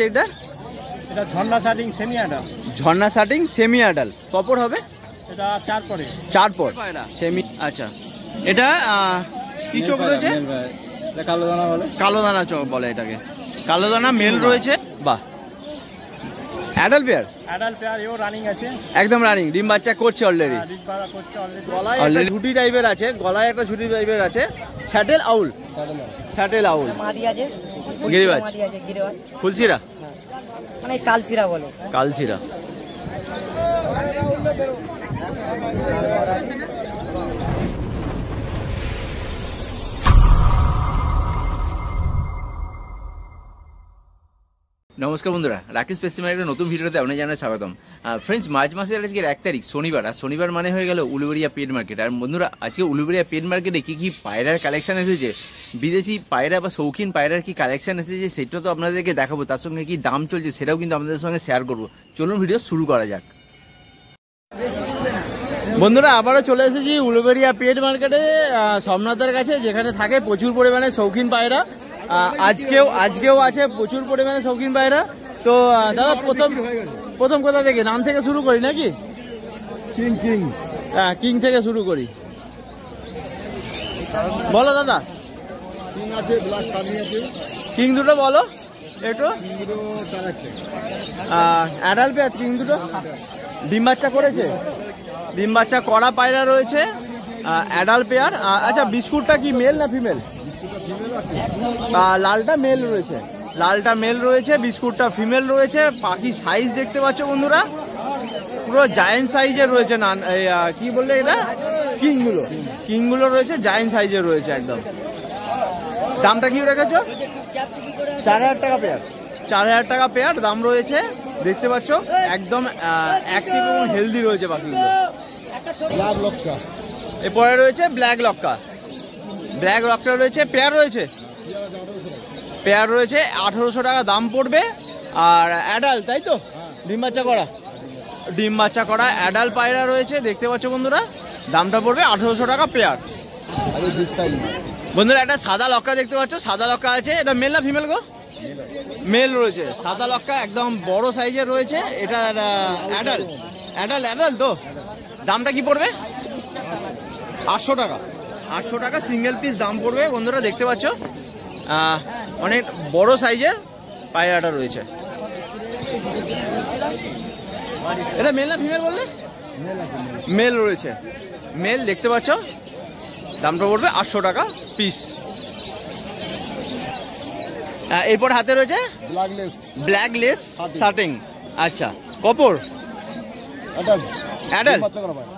এটা এটা ঝর্ণা শার্টিং semi adult. ঝর্ণা শার্টিং semi adult কপর হবে? এটা 4 পরে। 4 পর সেমি। আচ্ছা এটা কি চোখ রয়েছে? কালো দানা বলে। কালো দানা চোখ বলে এটাকে। কালো দানা মেল রয়েছে। বাহ, অ্যাডাল পেয়ার। অ্যাডাল পেয়ার এও রানিং আছে। একদম রানিং, ডিম বাচ্চা করছে অলরেডি। ডিম বাচ্চা করছে অলরেডি। গলায় একটা ঝুটি টাইপের আছে, গলায় একটা ঝুটি টাইপের আছে। স্যাটেল আউল। স্যাটেল আউল মাদি আছে, গিরিবাজ, মাদি আছে গিরিবাজ, ফুলসিরা মানে কালসিরা বলে। কালসিরা। নমস্কার বন্ধুরা, রাকেশ পেস্টিমার একটা নতুন ভিডিওতে আপনাদের জানাই স্বাগতম। ফ্রেন্ডস, মার্চ মাসের আজকের 1 তারিখ শনিবার, আর শনিবার মানে হয়ে গেল উলুবেড়িয়া পেট মার্কেট। আর বন্ধুরা, আজকে উলুবেড়িয়া পেট মার্কেটে কী কী পায়রার কালেকশন এসেছে, বিদেশি পায়রা বা শৌখিন পায়রার কী কালেকশন এসেছে সেটা তো আপনাদেরকে দেখাবো, তার সঙ্গে কী দাম চলছে সেটাও কিন্তু আপনাদের সঙ্গে শেয়ার করবো। চলুন ভিডিও শুরু করা যাক। বন্ধুরা, আবারও চলে এসেছি উলুবেড়িয়া পেট মার্কেটে সোমনাথের কাছে, যেখানে থাকে প্রচুর পরিমাণে শৌখিন পায়রা। আজকেও আছে প্রচুর পরিমাণে শৌখিন পায়রা। তো দাদা, প্রথম কোথা থেকে, নাম থেকে শুরু করি নাকি? কিং থেকে শুরু করি। বলো দাদা, কিং দুটো বলো একটু। অ্যাডাল পেয়ার কিং দুটো ডিম বাচ্চা করেছে, ডিম বাচ্চা করা পায়রা রয়েছে, অ্যাডাল পেয়ার। আচ্ছা, বিস্কুটটা কি মেল না ফিমেল? লালটা মেল রয়েছে, লালটা মেল রয়েছে, বিস্কুটটা ফিমেল রয়েছে। পাখি সাইজ দেখতে পাচ্ছ বন্ধুরা, পুরো জায়েন্ট সাইজের রয়েছে। না কি বললে এটা, কিংগুলো রয়েছে জায়েন্ট সাইজের রয়েছে একদম। দামটা কি রেখেছো? 4000 টাকা পেয়ার। 4000 টাকা পেয়ার দাম রয়েছে। দেখতে পাচ্ছ একদম অ্যাক্টিভ এবং হেলদি রয়েছে পাখিগুলো। এরপরে রয়েছে ব্ল্যাক লক্কা। ব্ল্যাক লক্কা রয়েছে, পেয়ার রয়েছে, পেয়ার রয়েছে 1800 টাকা দাম পড়বে। আর অ্যাডাল, তাই তো? ডিম বাচ্চা করা অ্যাডাল পায়রা রয়েছে, দেখতে পাচ্ছ বন্ধুরা। দামটা পড়বে 1800 টাকা পেয়ার। বন্ধুরা, একটা সাদা লক্কা দেখতে পাচ্ছ, সাদা লক্কা আছে। এটা মেল না ফিমেল গো? মেল রয়েছে। সাদা লক্কা একদম বড় সাইজের রয়েছে। এটা অ্যাডাল তো। দামটা কি পড়বে? 800 টাকা। 800 টাকা সিঙ্গেল পিস দাম পড়বে বন্ধুরা, দেখতে পাচ্ছ অনেক বড় সাইজের পায়রাটা রয়েছে। এটা মেল না ফিমেল বললে? মেল রয়েছে, মেল দেখতে পাচ্ছ। দামটা পড়বে 800 টাকা পিস। এরপর হাতে রয়েছে ব্ল্যাক লেস শার্টিং। আচ্ছা, কপর অ্যাডাল,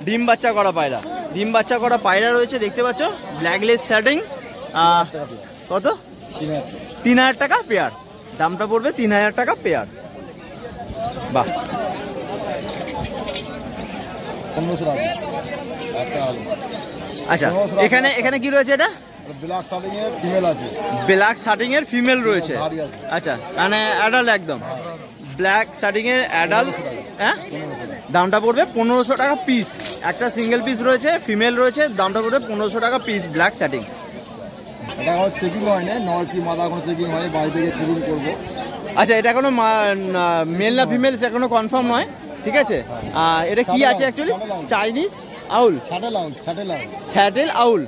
ডিম বাচ্চা করা পায়রা। ডিম বাচ্চা করা পায়রা রয়েছে, দেখতে পাচ্ছ। ব্ল্যাক লেস শার্টিং কত? 3000 টাকা পেয়ার। দামটা পড়বে 3000 টাকা পেয়ার। বাহ, আচ্ছা। এখানে কি রয়েছে? এটা ব্ল্যাক শার্টিং এর ফিমেল আছে। ব্ল্যাক শার্টিং এর ফিমেল রয়েছে। আচ্ছা, মানে অ্যাডাল একদম। ব্ল্যাক শার্টিং এর অ্যাডাল। হ্যাঁ, দামটা পড়বে 1500 টাকা পিস। একটা সিঙ্গেল পিস রয়েছে, ফিমেল রয়েছে। দামটা পড়বে 1500 টাকা পিস ব্ল্যাক শার্টিং। এটা এখন চেকিং হয়নি, নর কি মাদা এখনো চেকিং হয়নি, বাড়ি থেকে চেকিং করবো। আচ্ছা, এটা এখনো মেল না ফিমেল এখনো কনফার্ম নয়, ঠিক আছে। এটা কি আছে অ্যাকচুয়ালি? চাইনিজ আউল, স্যাটেল আউল।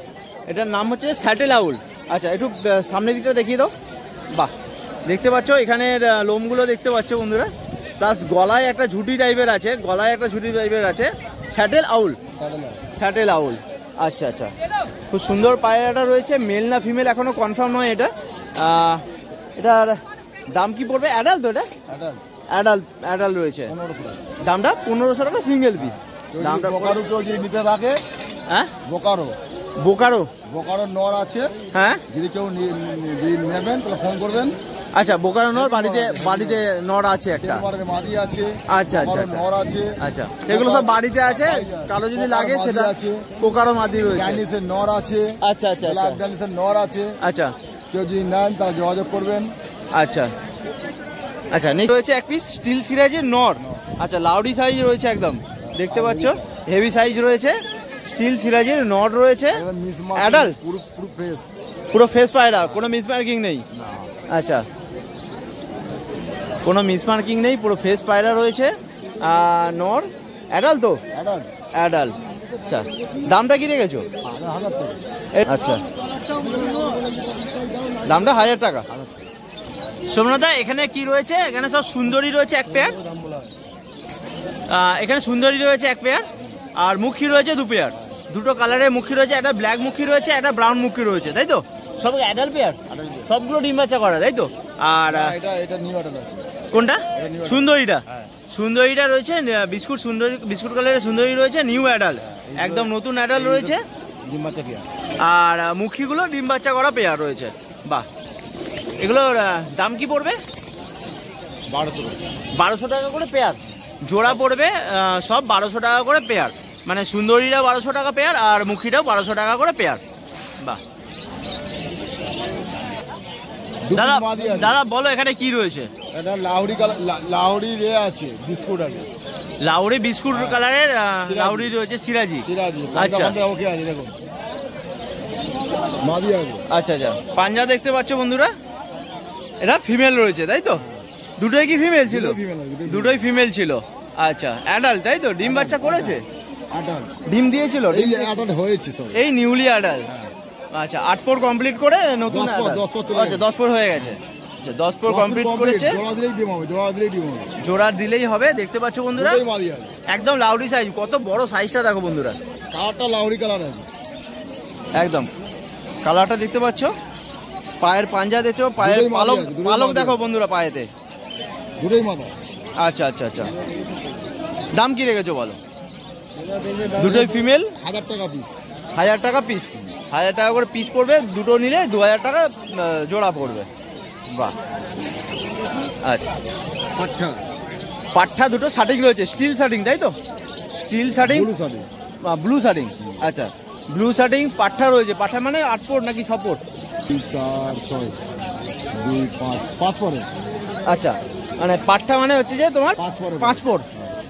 এটার নাম হচ্ছে স্যাটেল আউল। আচ্ছা, একটু সামনের দিকটা দেখিয়ে দাও। বাহ, দেখতে পাচ্ছ এখানের লোমগুলো দেখতে পাচ্ছ বন্ধুরা। প্লাস গলায় একটা ঝুটি টাইপের আছে, স্যাটেল আউল। আচ্ছা আচ্ছা, খুব সুন্দর পায়রাটা রয়েছে। মেল না ফিমেল এখনো কনফার্ম নয় এটা। এটার দাম কি পড়বে? অ্যাডাল তো? এটা অ্যাডাল রয়েছে। দামটা 1500 টাকা সিঙ্গেল পিস। দামটা নিতে থাকে। হ্যাঁ, বোকারো নর আছে। হ্যাঁ, যদি কেউ নেবেন তাহলে ফোন করবেন। আচ্ছা, বোকারো নর বাড়িতে নর আছে একটা, মাদি আছে। আচ্ছা আচ্ছা, নর আছে। আচ্ছা, এগুলো সব বাড়িতে আছে, কারো যদি লাগে সেটা আছে। বোকারো মাদি রয়েছে, ড্যানিসের নর আছে। আচ্ছা আচ্ছা, ব্ল্যাক ড্যানিসের নর আছে। আচ্ছা, কেউ যদি নেন তাহলে যোগাযোগ করবেন। আচ্ছা আচ্ছা, রয়েছে এক পিস স্টিল সিরাজের নর। আচ্ছা, লাউডি সাইজ রয়েছে একদম, দেখতে পাচ্ছ হেভি সাইজ রয়েছে। স্টিল সিরাজের নর রয়েছে, অ্যাডাল, পুরো ফ্রেশ পায়রা, কোনো মিসমার্কিং নেই। আচ্ছা, কোনো মিসমার্কিং নেই, পুরো ফেস পায়রা রয়েছে। নর অ্যাডাল তো? অ্যাডাল। আচ্ছা, দামটা কি রেখেছো? আচ্ছা, দামটা 1000 টাকা। সোমনাথা এখানে কি রয়েছে? এখানে সব সুন্দরী রয়েছে এক পেয়ার, এখানে সুন্দরী রয়েছে এক পেয়ার, আর মুখী রয়েছে 2 পেয়ার। দুটো কালারের মুখী রয়েছে, একটা ব্ল্যাক মুখী রয়েছে, একটা ব্রাউন মুখী রয়েছে, তাই তো? সব অ্যাডাল পেয়ার, সবগুলো ডিম বাচ্চা করা, তাই তো? আর কোনটা? সুন্দরীটা? সুন্দরীটা রয়েছে বিস্কুট, সুন্দরী বিস্কুট কালারের সুন্দরী রয়েছে, নিউ অ্যাডাল, একদম নতুন অ্যাডাল রয়েছে। ডিম বাচ্চা পেয়ার। আর মুখীগুলো ডিম বাচ্চা করা পেয়ার রয়েছে। বাহ, এগুলোর দাম কি পড়বে? 1200 টাকা করে পেয়ার। জোড়া পড়বে সব 1200 টাকা করে পেয়ার, মানে সুন্দরীরা 1200 টাকা পেয়ার আর মুখীরাও 1200 টাকা করে পেয়ার। বাহ দাদা, দাদা বলো এখানে কি রয়েছে? এটা লাউড়ি লাউড়ি রে আছে, বিস্কুট আছে, লাউড়ি বিস্কুট কালারের লাউড়ি রয়েছে, সিরাজি। আচ্ছা ওকে আছে, দেখো মাদি আছে। আচ্ছা আচ্ছা, পাঞ্জা দেখতে পাচ্ছ বন্ধুরা, এটা ফিমেল রয়েছে, তাই তো? দুটোই কি ফিমেল ছিল? দুটোই ফিমেল ছিল। আচ্ছা, অ্যাডাল্ট, তাই তো? ডিম বাচ্চা করেছে? ডিম দিয়েছিল? এই নিউলি অ্যাডাল্ট। আচ্ছা, 8 পর কমপ্লিট করে নতুন। আচ্ছা, 10 পর হয়ে গেছে। আচ্ছা, 10 পর কমপ্লিট করেছে। জোড়া দিলেই হবে। দেখতে পাচ্ছ বন্ধুরা, একদম লাউডি সাইজ। কত বড় সাইজটা দেখো বন্ধুরা, কালারটা লাউডি কালার আছে একদম। কালারটা দেখতে পাচ্ছ, পায়ের পাঞ্জা দেখছো, পায়ের পালক, পালক দেখো বন্ধুরা পায়েতে, দুটোই মাথা। আচ্ছা আচ্ছা আচ্ছা, দাম কি রেখেছো বলো? দুটোই ফিমেল, 1000 টাকা পিস। 1000 টাকা পিস? 1000 টাকা করে পিস পড়বে, দুটো নিলে 2000 টাকা জোড়া পড়বে। বাহ, আচ্ছা। পাঠা দুটো শাটিং রয়েছে, স্টিল শাটিং, তাই তো? Steel shirting, blue shirting. আচ্ছা, ব্লু শাটিং পাঠা রয়েছে। পাঠা মানে 8 পর নাকি 6 পর? 4 6 2 5 5 পরে। আচ্ছা, মানে পাঠা মানে হচ্ছে যে তোমার 5 পর।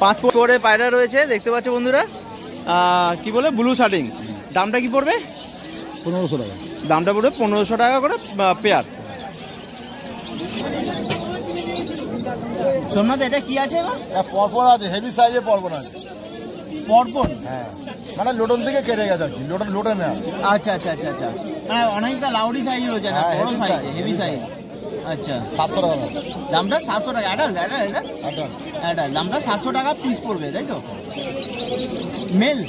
5 পরে পায়রা রয়েছে, দেখতে পাচ্ছ বন্ধুরা। কি বলে? Blue shirting. দামটা কি পড়বে? 1500 টাকা। দামটা পড়বে 1500 টাকা করে পেয়ার। সোমনাথ এটা কি আছে? পরপর আছে, হেভি সাইজে পরপর আছে। পরপর? হ্যাঁ, মানে লোটন থেকে কেটে গেছে আর কি, লোটন না। আচ্ছা আচ্ছা আচ্ছা আচ্ছা, মানে অনেকটা লাউডি সাইজ রয়েছে, না বড় সাইজ, হেভি সাইজ। আচ্ছা, 700 টাকা দামটা। 700 টাকা অ্যাডাল্ট? অ্যাডাল্ট দামটা 700 টাকা পিস পড়বে, তাই তো? মেল?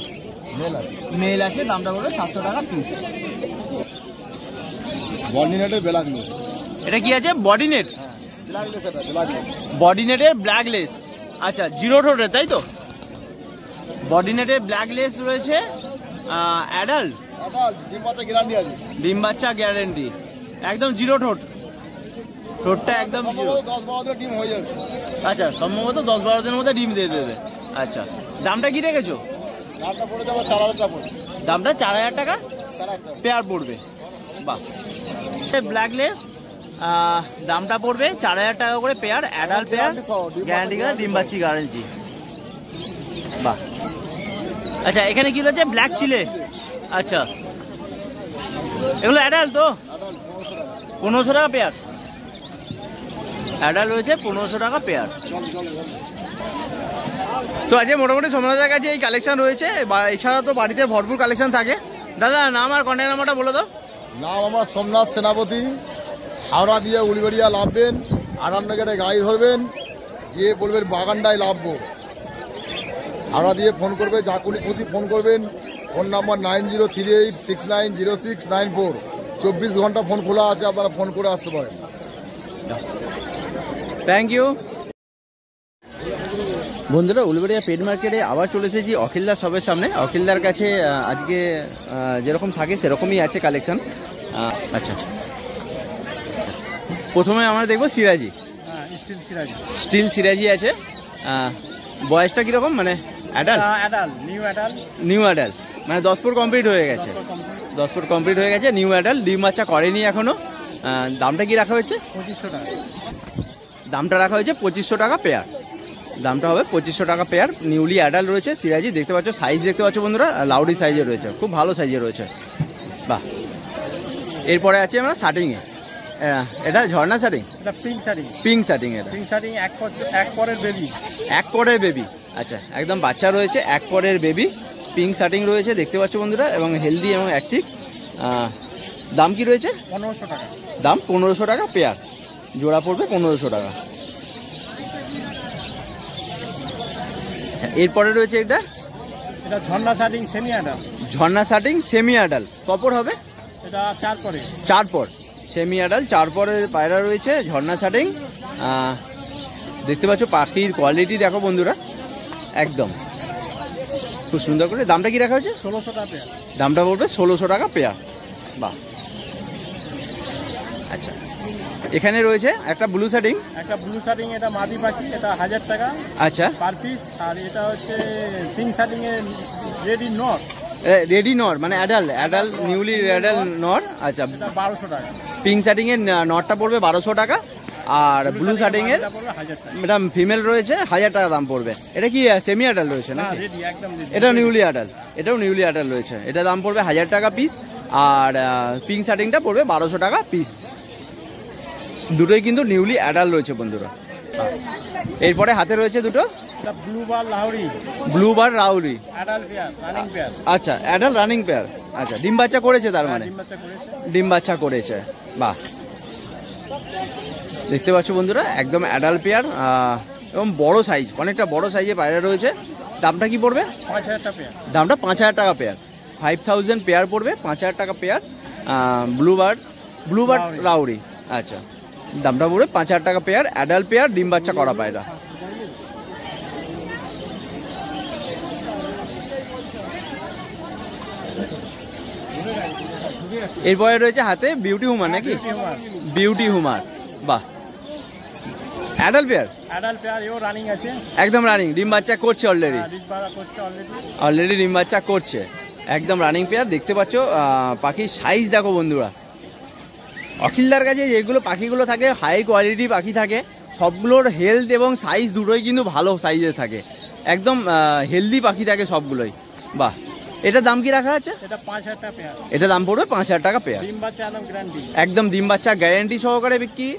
মেল আছে, দামটা পড়বে 700 টাকা পিস। বডি নেটের ব্ল্যাক লেস। এটা কি আছে? Body net? বডি নেটের ব্ল্যাক লেস। আচ্ছা, 0 ঠোঁটের, তাই তো? বডি নেটের ব্ল্যাক লেস রয়েছে। অ্যাডাল্ট? ডিম বাচ্চা গ্যারান্টি আছে। ডিম বাচ্চা গ্যারান্টি, একদম 0 ঠোঁট। ঠোঁটটা একদম 10-12 ডিম হয়ে যাচ্ছে। আচ্ছা, সম্ভবত 10-12 দিনের মধ্যে ডিম দিয়ে দেবে। আচ্ছা, দামটা কি রেখেছো? দামটা পড়ে যাবে 4000 টাকা পড়বে। দামটা 4000 টাকা পেয়ার পড়বে। বাহ, ব্ল্যাক লেস, দামটা পড়বে 4000 টাকা করে পেয়ার, অ্যাডাল্ট পেয়ার, গ্যারান্টি করে ডিম বাচ্চি গ্যারান্টি। বাহ, আচ্ছা এখানে কি রয়েছে? ব্ল্যাক চিলে। আচ্ছা, এগুলো অ্যাডাল্ট তো? 1500 টাকা পেয়ার। অ্যাডাল্ট রয়েছে 1500 টাকা পেয়ার। তো আজকে মোটামুটি সোমনাথের কাছে এই কালেকশন রয়েছে, এছাড়া তো বাড়িতে ভরপুর কালেকশন থাকে। দাদা নাম আর কন্ট্যাক্ট নাম্বারটা বলে দাও। নাম আমার সোমনাথ সেনাপতি, হাওড়া দিয়ে উলিবেড়িয়া লাভবেন, 58 গেটে গাড়ি ধরবেন, গিয়ে বলবেন বাগানটায় লাভবো। হাওড়া দিয়ে ফোন করবে, যাকুনি খুঁজি ফোন করবেন। Phone number 9038690694। 24 ঘন্টা ফোন খোলা আছে, আপনারা ফোন করে আসতে পারেন। থ্যাংক ইউ বন্ধুরা। উলুবেড়িয়া পেট মার্কেটে আবার চলে এসেছি অখিলদার শপের সামনে। অখিলদার কাছে আজকে যেরকম থাকে সেরকমই আছে কালেকশন। আচ্ছা, প্রথমে আমরা দেখবো সিরাজি। স্টিল সিরাজি আছে। বয়সটা কিরকম? মানে নিউ অ্যাডাল্ট, মানে 10 ফুট কমপ্লিট হয়ে গেছে। 10 ফুট কমপ্লিট হয়ে গেছে, নিউ অ্যাডাল্ট, ডিম বাচ্চা করেনি এখনো। দামটা কি রাখা হয়েছে? 2500 টাকা। দামটা রাখা হয়েছে 2500 টাকা পেয়ার। দামটা হবে 2500 টাকা পেয়ার। নিউলি অ্যাডাল্ট রয়েছে সিরাজি, দেখতে পাচ্ছ সাইজ দেখতে পাচ্ছ বন্ধুরা, লাউডি সাইজে রয়েছে, খুব ভালো সাইজে রয়েছে। বাহ, এরপরে আছে আমরা শাটিংয়ে। এটা ঝর্ণা শাটিং, এটা পিঙ্ক শাটিং। পিঙ্ক শাটিং, এটা পিঙ্ক শাটিং এক পরের বেবি। এক পরের বেবি, আচ্ছা একদম বাচ্চা রয়েছে, এক পরের বেবি, পিঙ্ক শাটিং রয়েছে দেখতে পাচ্ছ বন্ধুরা, এবং হেলদি এবং অ্যাক্টিভ। দাম কি রয়েছে? 1500 টাকা দাম। 1500 টাকা পেয়ার, জোড়া পড়বে 1500 টাকা। আচ্ছা এরপরে রয়েছে এটা ঝর্ণা শাটিং সেমি অ্যাডাল্ট। ঝর্ণা শাটিং সেমি অ্যাডাল্ট, কপর হবে? এটা 4 পরে। 4 পর সেমি অ্যাডাল্ট, 4 পরের পায়রা রয়েছে, ঝর্ণা শাটিং। দেখতে পাচ্ছ পাখির কোয়ালিটি দেখো বন্ধুরা, একদম খুব সুন্দর করে। দামটা কি রাখা হয়েছে? 1600 টাকা পেয়ার। দামটা পড়বে 1600 টাকা পেয়ার। বাহ, আচ্ছা এখানে রয়েছে একটা ব্লু শাটিং। একটা ব্লু শাটিং, এটা মাদি পাখি, এটা 1000 টাকা আচ্ছা পার পিস। আর এটা হচ্ছে পিঙ্ক শাটিং এর রেডি নর। রেডি নর মানে অ্যাডাল্ট নিউলি অ্যাডাল্ট নর। আচ্ছা এটা 1200 টাকা। পিঙ্ক শাটিং এর নরটা পড়বে 1200 টাকা, আর ব্লু শাটিং এর 1000 টাকা। এটা ফিমেল রয়েছে 1000 টাকা দাম পড়বে। এটা কি সেমি অ্যাডাল্ট রয়েছে না? রেডি, একদম রেডি। এটা নিউলি অ্যাডাল্ট, এটাও নিউলি অ্যাডাল্ট রয়েছে। এটা দাম পড়বে 1000 টাকা পিস, আর পিঙ্ক শাটিংটা পড়বে 1200 টাকা পিস। দুটোই কিন্তু নিউলি অ্যাডাল্ট রয়েছে বন্ধুরা। এরপরে হাতে রয়েছে দুটো blue bar Lahori. Blue bar রাউরি, অ্যাডাল্ট পেয়ার, রানিং পেয়ার। আচ্ছা অ্যাডাল্ট রানিং পেয়ার। আচ্ছা ডিম বাচ্চা করেছে তার মানে? ডিম বাচ্চা করেছে। ডিম বাচ্চা করেছে, বাহ। দেখতে পাচ্ছ বন্ধুরা একদম অ্যাডাল্ট পেয়ার, এবং বড় সাইজ, অনেকটা বড় সাইজে পায়রা রয়েছে। দামটা কি পড়বে? 5000 টাকা পেয়ার। দামটা 5000 টাকা পেয়ার, 5000 পেয়ার পড়বে, 5000 টাকা পেয়ার। ব্লু বার রাউরি, আচ্ছা দামটা পড়বে 5000 টাকা পেয়ার, অ্যাডাল্ট পেয়ার, ডিম বাচ্চা করা পায়রা। এরপরে রয়েছে হাতে বিউটি হুমার নাকি? বিউটি হুমার, বাহ। Adult pair? অ্যাডাল্ট পেয়ার, এও রানিং আছে, একদম রানিং, ডিম বাচ্চা করছে অলরেডি। অলরেডি ডিম বাচ্চা করছে, একদম রানিং পেয়ার। দেখতে পাচ্ছ পাখির সাইজ দেখো বন্ধুরা। অখিলদার কাছে যেগুলো পাখিগুলো থাকে হাই কোয়ালিটি পাখি থাকে, সবগুলোর হেলথ এবং সাইজ দুটোই কিন্তু ভালো সাইজের থাকে, একদম হেলদি পাখি থাকে সবগুলোই, বাহ। এটার দাম কি রাখা আছে? এটা 5000 টাকা পেয়ার। এটা দাম পড়বে 5000 টাকা পেয়ার, ডিম বাচ্চা একদম গ্যারান্টি, একদম ডিম বাচ্চা গ্যারান্টি সহকারে বিক্রি।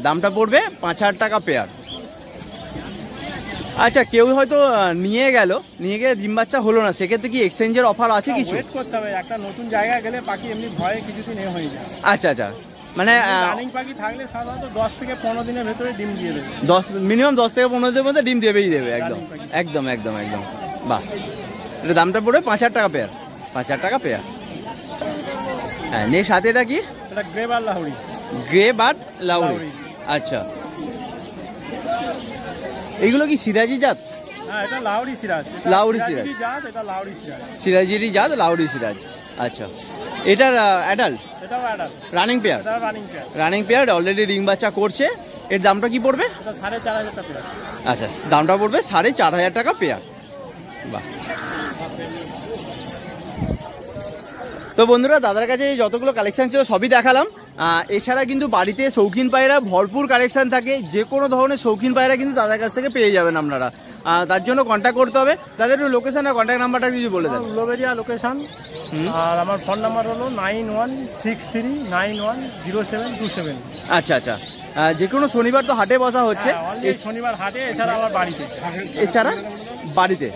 দামটা পড়বে 5000 টাকা পেয়ার। আচ্ছা কেউ হয়তো নিয়ে গিয়ে ডিম বাচ্চা হলো না, সেক্ষেত্রে কি এক্সচেঞ্জের অফার আছে কিছু? ওয়েট করতে হবে, একটা নতুন জায়গায় গেলে পাখি এমনি ভয়ে কিছুদিন হয়ে যায়। আচ্ছা আচ্ছা, মানে রানিং পাখি থাকলে সাধারণত 10 থেকে 15 দিনের ভেতরে ডিম দিয়ে দেবে। মিনিমাম 10 থেকে 15 দিনের মধ্যে ডিম দেবেই দেবে, একদম একদম একদম একদম, বাহ। এটা দামটা পড়বে 5000 টাকা পেয়ার, 5000 টাকা পেয়ার। হ্যাঁ নেক্সট হাতে এটা কি? এটা গ্রে বার লাহোরি। গ্রে বার লাহোরি, আচ্ছা। এইগুলো কি সিরাজি জাত? হ্যাঁ এটা লাহোরি সিরাজ। লাহোরি সিরাজ জাত, এটা লাহোরি সিরাজ। সিরাজিরই জাত, লাহোরি সিরাজ, আচ্ছা। এটার অ্যাডাল্ট? এটাও অ্যাডাল্ট, রানিং পেয়ার। এটা running pair. Running pair, already ডিম বাচ্চা করছে। এর দামটা কি পড়বে? এটা 4500 টাকা পেয়ার। আচ্ছা দামটা পড়বে 4500 টাকা পেয়ার, বাহ। তো বন্ধুরা দাদার কাছে যতগুলো কালেকশন ছিল সবই দেখালাম। এছাড়া কিন্তু বাড়িতে শৌখিন পায়রা ভরপুর কালেকশন থাকে, যে কোনো ধরনের শৌখিন পায়রা কিন্তু দাদার কাছ থেকে পেয়ে যাবেন আপনারা। তার জন্য কন্ট্যাক্ট করতে হবে। তাদের লোকেশন আর কন্ট্যাক্ট নাম্বারটা কিছু বলে দেন। উলুবেড়িয়া লোকেশন, আর আমার ফোন নাম্বার হলো 9163910727। আচ্ছা আচ্ছা, যে কোনো শনিবার তো হাটে বসা হচ্ছে? শনিবার হাটে, এছাড়া আমার বাড়িতে। এছাড়া বাড়িতে?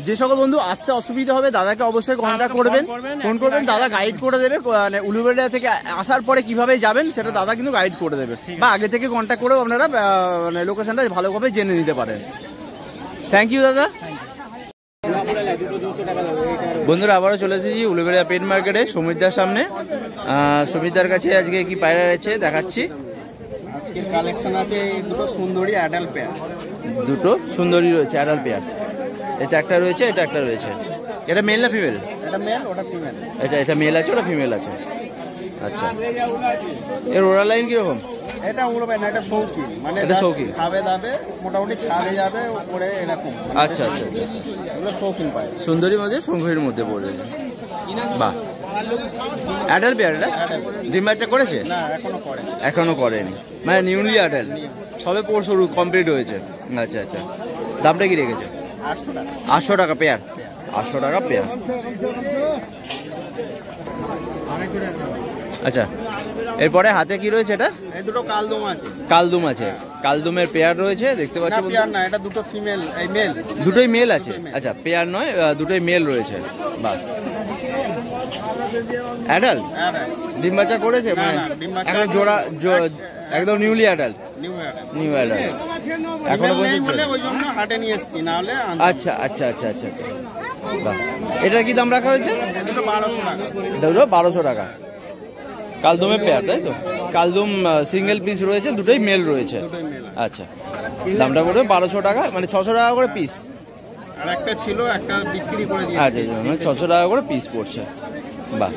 যে সকল বন্ধু আসতে অসুবিধা হবে দাদাকে অবশ্যই কন্ট্যাক্ট করবেন, ফোন করবেন, দাদা গাইড করে দেবে। মানে উলুবেড়িয়া থেকে আসার পরে কিভাবে যাবেন সেটা দাদা কিন্তু গাইড করে দেবে, বা আগে থেকে কন্ট্যাক্ট করেও আপনারা মানে লোকেশনটা ভালোভাবে জেনে নিতে পারেন। থ্যাংক ইউ দাদা। বন্ধুরা আবারও চলে এসেছি উলুবেড়িয়া পেট মার্কেটে সমীরদার সামনে। সমীরদার কাছে আজকে কি পায়রা রয়েছে দেখাচ্ছি। আজকের কালেকশন আছে দুটো সুন্দরী অ্যাডাল্ট পেয়ার। দুটো সুন্দরী রয়েছে অ্যাডাল্ট পেয়ার, এটা একটা রয়েছে, এটা একটা রয়েছে। এটা মেল না ফিমেল? এটা মেল, ওটা ফিমেল। এটা মেল আছে, ওটা ফিমেল আছে, আচ্ছা। এর ওরা লাইন কিরকম? এটা উড়বে না, এটা শৌখিন, মানে এটা শৌখিন, খাবে দাবে মোটামুটি ছাদে যাবে উপরে এরকম। আচ্ছা আচ্ছা, এগুলো শৌখিন পায়। সুন্দরীর মধ্যে শঙ্খের মধ্যে পড়ে, বাহ। Adult pair? এটা ডিম বাচ্চা করেছে? না এখনো করেনি, মানে নিউলি অ্যাডাল্ট, সবে কোর্স কমপ্লিট হয়েছে। আচ্ছা আচ্ছা, দামটা কি রেখেছে? 800 টাকা পেয়ার, 800 টাকা পেয়ার। আচ্ছা, এরপরে হাতে কি রয়েছে এটা? এই দুটো কালদম আছে। কালদুম আছে, কালদুমের পেয়ার রয়েছে দেখতে পাচ্ছি। না পেয়ার না, এটা দুটো ফিমেল, এই মেল। দুটোই মেল আছে। আচ্ছা, পেয়ার নয়, দুটোই মেল রয়েছে। বাহ, অ্যাডাল্ট ডিম বাচ্চা করেছে? না, মানে না, ডিম বাচ্চা এখন জোড়া একদম নিউলি অ্যাডাল্ট। নিউ অ্যাডাল্ট এখনো পর্যন্ত। ওই জন্য হাটে নিয়ে এসেছি, না হলে আচ্ছা আচ্ছা আচ্ছা আচ্ছা, বাহ। এটার কি দাম রাখা হয়েছে? দুটো 1200 টাকা। দুটো 1200 টাকা। কালদুমের পেয়ার তাই তো? কালদুম সিঙ্গেল পিস রয়েছে, দুটোই মেল রয়েছে। আচ্ছা, দামটা পড়বে 1200 টাকা, মানে 600 টাকা করে পিস। আর একটা ছিল, একটা বিক্রি করে দিয়েছি। আচ্ছা, মানে 600 টাকা করে পিস পড়ছে। বাহ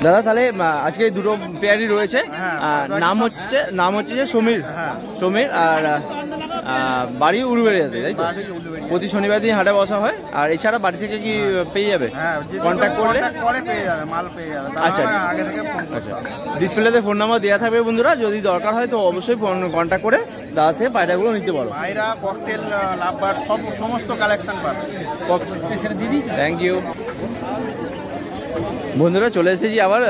দাদা, তাহলে আজকে দুটো পেয়ারই রয়েছে। নাম হচ্ছে যে সমীর। সমীর আর বাড়ি উলুবেড়িয়াতে, তাই তো? প্রতি শনিবার দিন হাটে বসা হয়। আর এছাড়া বাড়ি থেকে কি পেয়ে যাবে? কন্ট্যাক্ট করলে পেয়ে যাবে, মাল পেয়ে যাবে। আচ্ছা আগে থেকে আচ্ছা, ডিসপ্লেতে ফোন নাম্বার দেওয়া থাকবে বন্ধুরা, যদি দরকার হয় তো অবশ্যই ফোন কন্ট্যাক্ট করে দাদা থেকে পায়রাগুলো নিতে পারো। পায়রা, ককটেল, লাভবার সমস্ত কালেকশন পাবে। Thank you. বন্ধুরা, চলে এসেছি আবার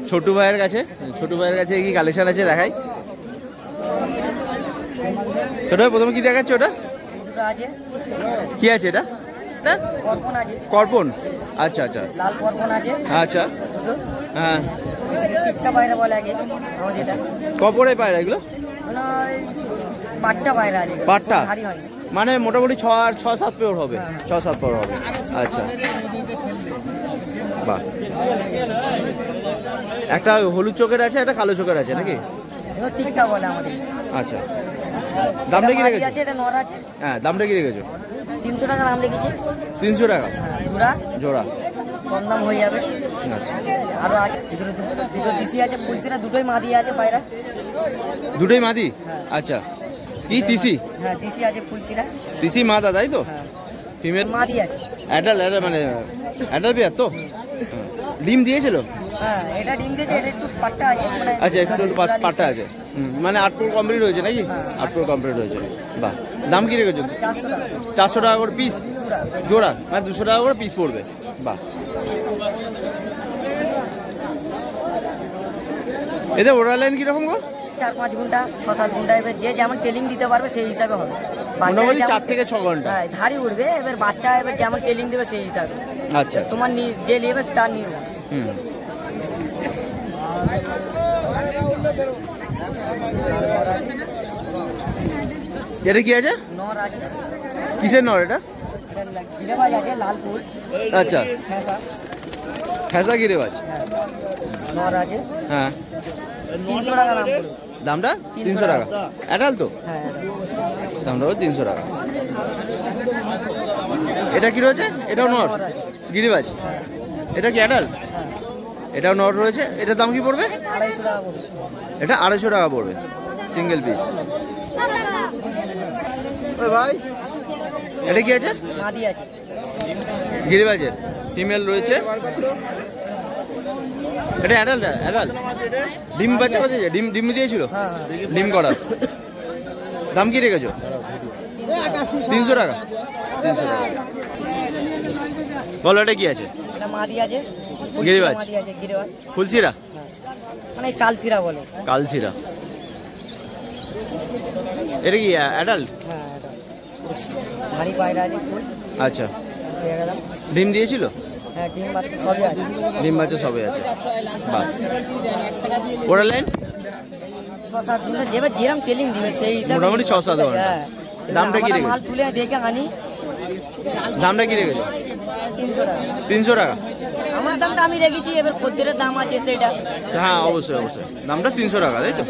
ছোটু ভাইয়ের কাছে। ছোটু ভাইয়ের কাছে কি কালেকশন আছে দেখাই। ছোট ভাই, প্রথমে কি দেখাচ্ছে ওটা? কি আছে এটা? কর্পন। আচ্ছা আচ্ছা, লাল করপন আছে। আচ্ছা, হ্যাঁ। টিক্কা পায়রা বলে আগে আমাদের এটা। কপরে পায়রা এগুলো? মানে ওই পাট্টা পায়রা আছে। পাট্টা ভারী হয়। মানে মোটামুটি 6-7 পেয়ার হবে। 6-7 পেয়ার হবে। আচ্ছা, বাহ। একটা হলুদ চোখের আছে, একটা কালো চোখের আছে নাকি? এগুলো টিক্কা বলে আমাদের। আচ্ছা, দামটা কি রেখেছো? আছে, এটা নর আছে। হ্যাঁ, দামটা কি রেখেছো? 300 টাকা দাম রেখেছি। 300 টাকা জোড়া? জোড়া। কম দাম হয়ে যাবে। আচ্ছা, আরো আছে, দুটো দিশি আছে, ফুলসিরা দুটোই মাদি আছে পায়রা। দুটোই মাদি? আচ্ছা, কি তিসি? হ্যাঁ, দিশি আছে, ফুলসিরা। তিসি মাদা তাই তো? ফিমেল মাদি আছে। অ্যাডাল্ট মানে অ্যাডাল্ট পেয়ার তো? ডিম দিয়েছিল? হ্যাঁ, এটা ডিম দিয়েছে, এটা একটু পাট্টা আছে। মানে আচ্ছা, একটু পাট্টা আছে। মানে 8 প্রো কমপ্লিট হয়েছে নাকি? 8 প্রো কমপ্লিট হয়েছে। বাহ, দাম কি রেখেছো? 400 টাকা। 400 টাকা করে পিস জোড়া, মানে 200 টাকা করে পিস পড়বে। বাহ, এতে ওড়া লাইন কিরকম গো? 4-5 ঘন্টা, 6-7 ঘন্টা, এবার যে যেমন টেলিং দিতে পারবে সেই হিসাবে হবে। মোটামুটি 4 থেকে 6 ঘন্টা। হ্যাঁ, ধারি উঠবে। এবার বাচ্চা এবার যেমন টেলিং দেবে সেই হিসাবে। আচ্ছা, তোমার যে নেবে তার নিবে। এটা কি আছে? নর আছে। কিসের নর এটা? গিরেবাজ আছে, লাল ফুল। আচ্ছা, ফ্যাসা গিরেবাজ। নর আছে। হ্যাঁ, 300 টাকা দাম পড়বে। দামটা 300 টাকা। অ্যাডাল্ট তো? হ্যাঁ, দামটা 300 টাকা। এটা কি রয়েছে? এটাও নর গিরিবাজ। এটা কি অ্যাডাল্ট? এটাও নর রয়েছে। এটার দাম কি পড়বে? 250 টাকা পড়বে। এটা 250 টাকা পড়বে, সিঙ্গেল পিস। ভাই, এটা কি আছে? মাদি আছে, গিরিবাজের ফিমেল রয়েছে। এটা অ্যাডাল্ট? ডিম বাচ্চা করেছে? ডিম দিয়েছিল? ডিম করা। দাম কি রেখেছো? 300 টাকা। 300 টাকা। বলো, এটা কি আছে? এটা মাদি আছে, গিরিবাজ। মাদি আছে, গিরিবাজ। ফুলসিরা মানে কালসিরা বলে। কালসিরা। এটা কি অ্যাডাল্ট? হ্যাঁ, এটা ভারী পায়রা আছে, ফুল। আচ্ছা, পেয়ে গেলাম। ডিম দিয়েছিল? হ্যাঁ, ডিম বাচ্চা সবই আছে। ডিম বাচ্চা সবই আছে। বাহ, ওরা লাইন 6-7 ঘন্টা, যেবার যেরকম টেলিং দিবে সেই হিসাবে। মোটামুটি 6-7 ঘন্টা। হ্যাঁ, দামটা কি রেখেছো? মাল তুলে দেখে আনি। দামটা কি রেখেছো? 300 টাকা। 300 টাকা। আমার দামটা আমি রেখেছি, এবার খদ্দেরের দাম আছে সেটা। হ্যাঁ, অবশ্যই অবশ্যই। দামটা 300 টাকা তাই তো?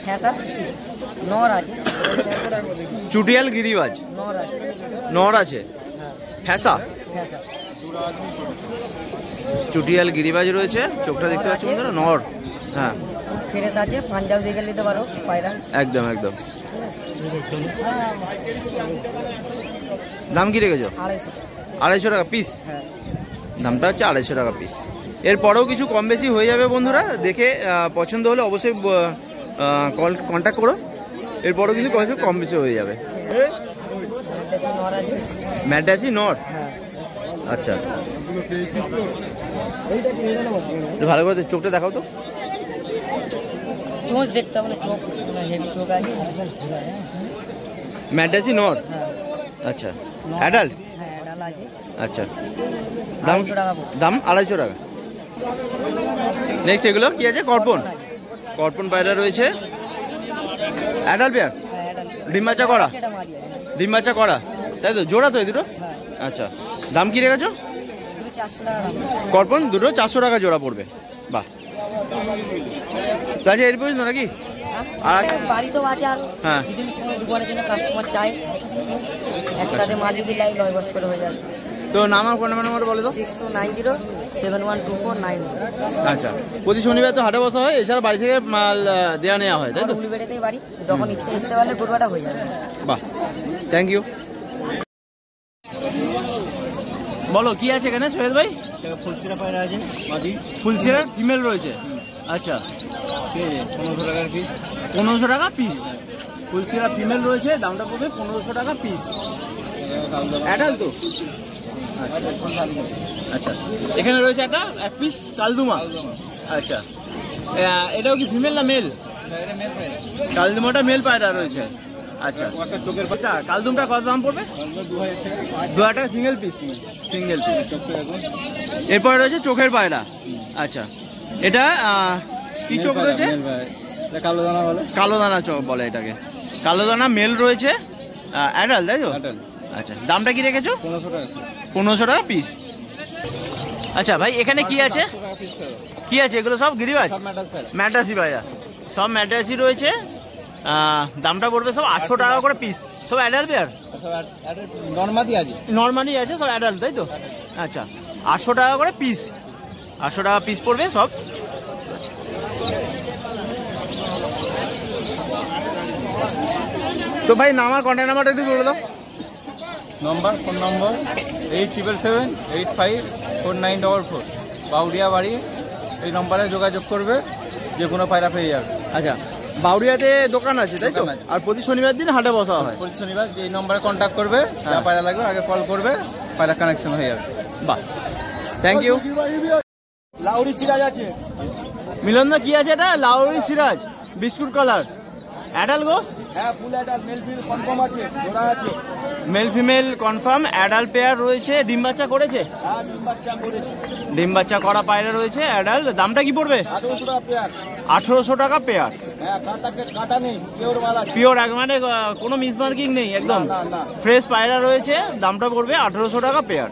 হ্যাঁ স্যার, নর আছে। চুটিয়াল গিরিবাজ নর আছে। নর আছে। ফ্যাসা হ্যাঁ স্যার। চুটিয়াল গিরিবাজ রয়েছে। চোখটা দেখতে পাচ্ছি বন্ধুরা, নর। হ্যাঁ, ফ্রেশ আছে, পাঞ্জাব দিয়ে নিতে পারো পায়রা। একদম একদম। দাম কি রেখেছো? 250। 250 টাকা পিস। হ্যাঁ, দামটা হচ্ছে 250 টাকা পিস। এরপরেও কিছু কম বেশি হয়ে যাবে বন্ধুরা, দেখে পছন্দ হলে অবশ্যই কন্ট্যাক্ট করো। এরপরেও কিন্তু কিছু কম বেশি হয়ে যাবে। নর আছে। ম্যাডাসি নর। হ্যাঁ, আচ্ছা, ভালো করে চোখটা দেখাও তো। চোখ দেখতে হবে না, চোখ হেভি চোখ আছে। ম্যাডাসি নর, আচ্ছা অ্যাডাল্ট, হ্যাঁ অ্যাডাল্ট আছে। আচ্ছা, দাম 250 টাকা পড়বে। দাম 250 টাকা। নেক্সট এগুলো কি আছে? কর্পন, কর্পন পায়রা রয়েছে, অ্যাডাল্ট পেয়ার, হ্যাঁ অ্যাডাল্ট। ডিম বাচ্চা করা, সেটা মাদি আছে। ডিম বাচ্চা করা, তাই তো? জোড়া তো এই দুটো? হ্যাঁ আচ্ছা, দাম কি রেখেছো? দুটো 400 টাকা দাম। কর্পন দুটো 400 টাকা জোড়া পড়বে। বাহ, তাহলে এর পর্যন্ত নাকি? আর বাড়ি তো আছে আর হ্যাঁ। দুবারের জন্য কাস্টমার চাই, একসাথে মাল যদি লাই 9 বছর করে হয়ে যাবে। তো নাম আর কোন নাম্বার বলে দাও। 6290712491। আচ্ছা, প্রতি শনিবার তো হাটে বসা হয়, এছাড়া বাড়ি থেকে মাল দেওয়া নেওয়া হয়, তাই তো? উলিবেড়েতেই বাড়ি, যখন ইচ্ছে আসতে পারলে গরুটা হয়ে যাবে। বাহ, থ্যাংক ইউ। বলো কি আছে এখানে সোহেল ভাই? ফুলসিরা পায়রা আছে মাদি, ফুলসিরা ফিমেল রয়েছে। আচ্ছা, 1500 টাকার পিস। 1500 টাকা পিস। ফুলসিরা ফিমেল রয়েছে, দামটা পড়বে 1500 টাকা পিস। অ্যাডাল্ট তো? আচ্ছা, এখানে রয়েছে একটা এক পিস কালদুমা। আচ্ছা, এটাও কি ফিমেল না মেল? কালদুমাটা মেল পায়রা রয়েছে। আচ্ছা, চোখের কালদুমটা কত দাম পড়বে? 2000 টাকা সিঙ্গেল পিস। Single piece. এরপরে রয়েছে চোখের পায়রা। আচ্ছা, এটা কি চোখ রয়েছে? কালো দানা বলে, কালো দানা চোখ বলে এটাকে। কালো দানা মেল রয়েছে, অ্যাডাল্ট, তাই তো? আচ্ছা, দামটা কি রেখেছো? 1500 টাকা। 1500 টাকা পিস। আচ্ছা ভাই, এখানে কি আছে? কি আছে এগুলো? সব গিরিবাজ, ম্যাড্রাসি পায়রা, সব ম্যাড্রাসি রয়েছে। দামটা পড়বে সব 800 টাকা করে পিস। সব অ্যাডাল্ট পেয়ার, নরমাদি আছে, নর্মালি আছে, সব অ্যাডাল্ট, তাই তো? আচ্ছা, 800 টাকা করে পিস। 800 টাকা পিস পড়বে সব। তো ভাই নামার কন্ট্যাক্ট নাম্বারটা একটু বলে দাও। ফোন নম্বর 8778549444, বাউরিয়া বাড়ি। এই নম্বরে যোগাযোগ করবে, যে কোনো পায়রা পেয়ে যাবে। আচ্ছা, বাউরিয়াতে দোকান আছে, তাই তো? দোকান আছে। আর প্রতি শনিবার দিন হাটে বসা হয়। প্রতি শনিবার এই নম্বরে কন্ট্যাক্ট করবে, যা পায়রা লাগবে আগে কল করবে, পায়রা কানেকশন হয়ে যাবে। বাহ, থ্যাংক ইউ। লাউরি সিরাজ আছে। মিলন দা কি আছে এটা? লাউরি সিরাজ, বিস্কুট কালার, অ্যাডাল্ট গো? হ্যাঁ, full adult, male female confirm আছে, জোড়া আছে। Male female confirm, adult pair রয়েছে। ডিম বাচ্চা করেছে? হ্যাঁ, ডিম বাচ্চা করেছে। ডিম বাচ্চা করা পায়রা রয়েছে, অ্যাডাল্ট। দামটা কি পড়বে? 1800 টাকা পেয়ার। 1800 টাকা পেয়ার। হ্যাঁ, কাটা নেই, পিওর মাল আছে। পিওর, মানে কোনো মিসমার্কিং নেই, একদম না, না। ফ্রেশ পায়রা রয়েছে। দামটা পড়বে 1800 টাকা পেয়ার।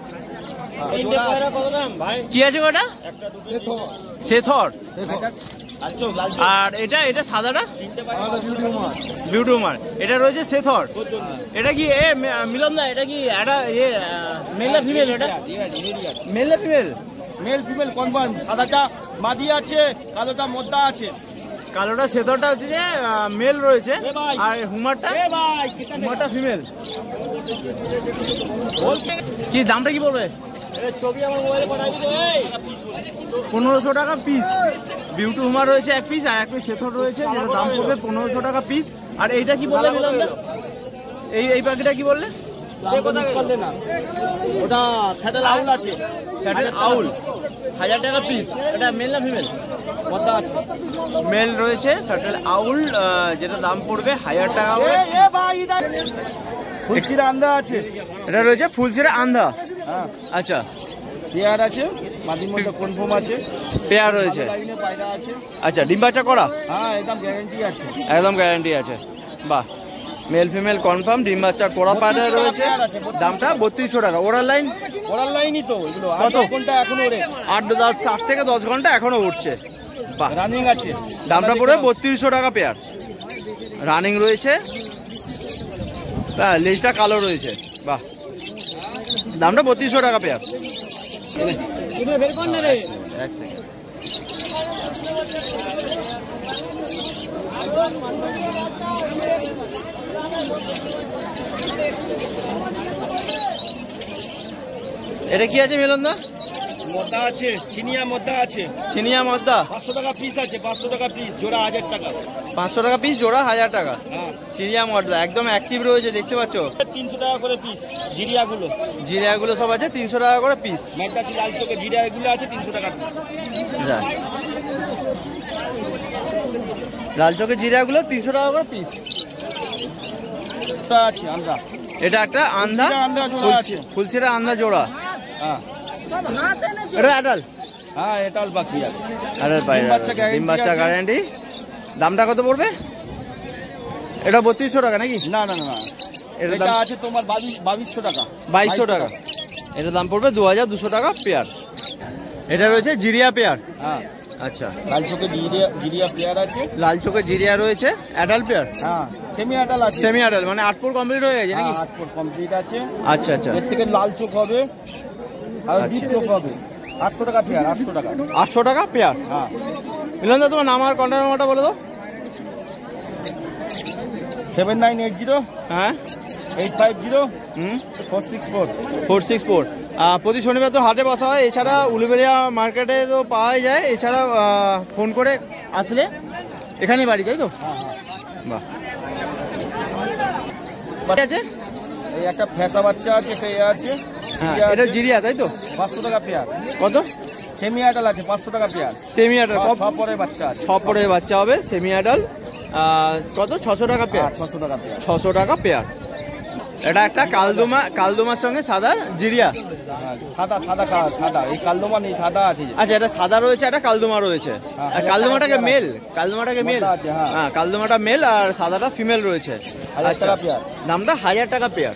কি আছে ওটা? সেথর। আর এটা এটা সাদাটা বিউটিউমার, এটা রয়েছে সেথর। এটা কি মিলন দা, এটা কি মেল না ফিমেল? এটা মেল না ফিমেল? Male female confirm. সাদাটা মাদি আছে, কালোটা মদ্দা আছে। কালোটা সেথরটা হচ্ছে যে মেল রয়েছে, আর হুমারটা ফিমেল। কি দামটা কি পড়বে? 1500 টাকা পিস। বিউটি হুমার রয়েছে এক পিস, আর এক পিস সেথর রয়েছে, যেটা দাম পড়বে 1500 টাকা পিস। আর এইটা কি বললে মিলন দা? এই পাখিটা কি বললে? ওটা স্যাটেল আউল আছে, স্যাটেল আউল 1000 টাকা পিস। এটা মেল না ফিমেল? মদ্দা আছে। মেল রয়েছে স্যাটেল আউল, যেটা দাম পড়বে 1000 টাকা করে। ফুলসিরা আন্দা আছে। এটা রয়েছে ফুলসিরা আন্ধা। হ্যাঁ, আচ্ছা, পেয়ার আছে, মাদির মধ্যে কনফার্ম আছে, পেয়ার রয়েছে। লাইনে পায়রা আছে। আচ্ছা, ডিম বাচ্চা করা? হ্যাঁ, একদম গ্যারান্টি আছে। একদম গ্যারান্টি আছে। বাহ, মেল ফিমেল কনফার্ম, ডিম বাচ্চা করা পায়রা রয়েছে। দামটা 3200 টাকা। Oral line? ওরাল লাইনই তো এগুলো। কত? 8 ঘন্টা এখনো ওরে। 8 থেকে 10 ঘন্টা এখনো উঠছে। বাহ, রানিং আছে। দামটা পড়বে 3200 টাকা পেয়ার। রানিং রয়েছে, লেজটা কালো রয়েছে। বাহ, দামটা 3200 টাকা পেয়ার। এক সেকেন্ড। এটা কি আছে মিলন দা? মদ্দা আছে, চিনিয়া মদ্দা আছে, চিনিয়া মদ্দা 500 টাকা পিস আছে, 500 টাকা পিস, জোড়া 1000 টাকা। 500 টাকা পিস, জোড়া 1000 টাকা। হ্যাঁ, চিনিয়া মদ্দা একদম অ্যাক্টিভ রয়েছে দেখতে পাচ্ছ। 300 টাকা করে পিস। জিরিয়াগুলো, জিরাগুলো সব আছে 300 টাকা করে পিস। মেটাচি লাল চোখে জিরিয়াগুলো আছে 300 টাকা পিস। যা লাল চোখের জিরাগুলো 300 টাকা করে পিস। এটা আছে আমরা, এটা একটা আন্ধা আন্ধা জোড়া আছে। ফুলসিরা আন্ধা জোড়া। হ্যাঁ এটা অ্যাডাল, হ্যাঁ, এটাও বাকি আছে। অ্যাডাল পাই, ডিম বাচ্চা guarantee ডিম বাচ্চা আছে। গ্যারান্টি। দামটা কত পড়বে? এটা 3200 টাকা নাকি? না না না, এটার এটা দাম আছে তোমার 2200 টাকা। 2200 টাকা। এটার দাম পড়বে 2200 টাকা পেয়ার। এটা রয়েছে জিরিয়া পেয়ার। হ্যাঁ, আচ্ছা, লাল চোখে জিরিয়া প্লেয়ার আছে। লাল চোখের জিরিয়া রয়েছে, অ্যাডাল পেয়ার, হ্যাঁ, সেমি অ্যাডাল আছে। সেমি অ্যাডাল মানে 8 পুর কমপ্লিট হয়ে গেছে নাকি? 8 ফুট কমপ্লিট আছে। আচ্ছা আচ্ছা, এর থেকে লাল চোখ হবে আর আচ্ছা। ডিপ চোখ হবে। 800 টাকা পেয়ার, 800 টাকা। 800 টাকা পেয়ার। হ্যাঁ, মিলন দা তোমার নাম আর কন্ট্যাক্ট নাম্বারটা বলে দাও। 7980 হ্যাঁ, 850 হুম, 464। 464। প্রতি শনিবার তো হাটে বসা হয়, এছাড়া উলুবেড়িয়া মার্কেটে তো পাওয়াই যায়। এছাড়া ফোন করে আসলে এখানেই বাড়ি, তাই তো? বাহ, ঠিক আছে। এই একটা ফেসা বাচ্চা আছে, একটা এ আছে। হ্যাঁ, এটা জিরিয়া তাই তো? 500 টাকা পেয়ার। কত? সেমি অ্যাডাল আছে 500 টাকা পেয়ার। সেমি অ্যাডাল, সব পরে বাচ্চা আছে। 6 পরে বাচ্চা হবে, সেমি অ্যাডাল। কত? 600 টাকা পেয়ার। 600 টাকা পেয়ার। 600 টাকা পেয়ার। এটা একটা কালদমা, কালদমার সঙ্গে সাদা জিরিয়া। হ্যাঁ, সাদা এই কালদমা নেই, সাদা আছে। আচ্ছা, এটা সাদা রয়েছে, একটা কালদমা রয়েছে। আর কালদমাটাকে মেল, কালদমাটাকে মেল আছে, হ্যাঁ। হ্যাঁ, কালদমাটা মেল আর সাদাটা ফিমেল রয়েছে। 1000 টাকা পেয়ার। দামটা 1000 টাকা পেয়ার।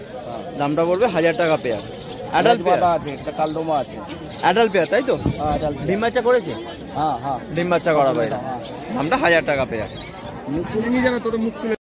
দামটা পড়বে 1000 টাকা পেয়ার। অ্যাডাল্ট পেয়ার আছে, একটা কালদমা আছে। অ্যাডাল্ট পেয়ার তাই তো? হ্যাঁ, অ্যাডাল। ডিম বাচ্চা করেছে? হ্যাঁ হ্যাঁ, ডিম বাচ্চা করা বাইরে। দামটা 1000 টাকা পেয়ার। মুখ তুলে নিয়ে যাবে, তোর মুখ তুলে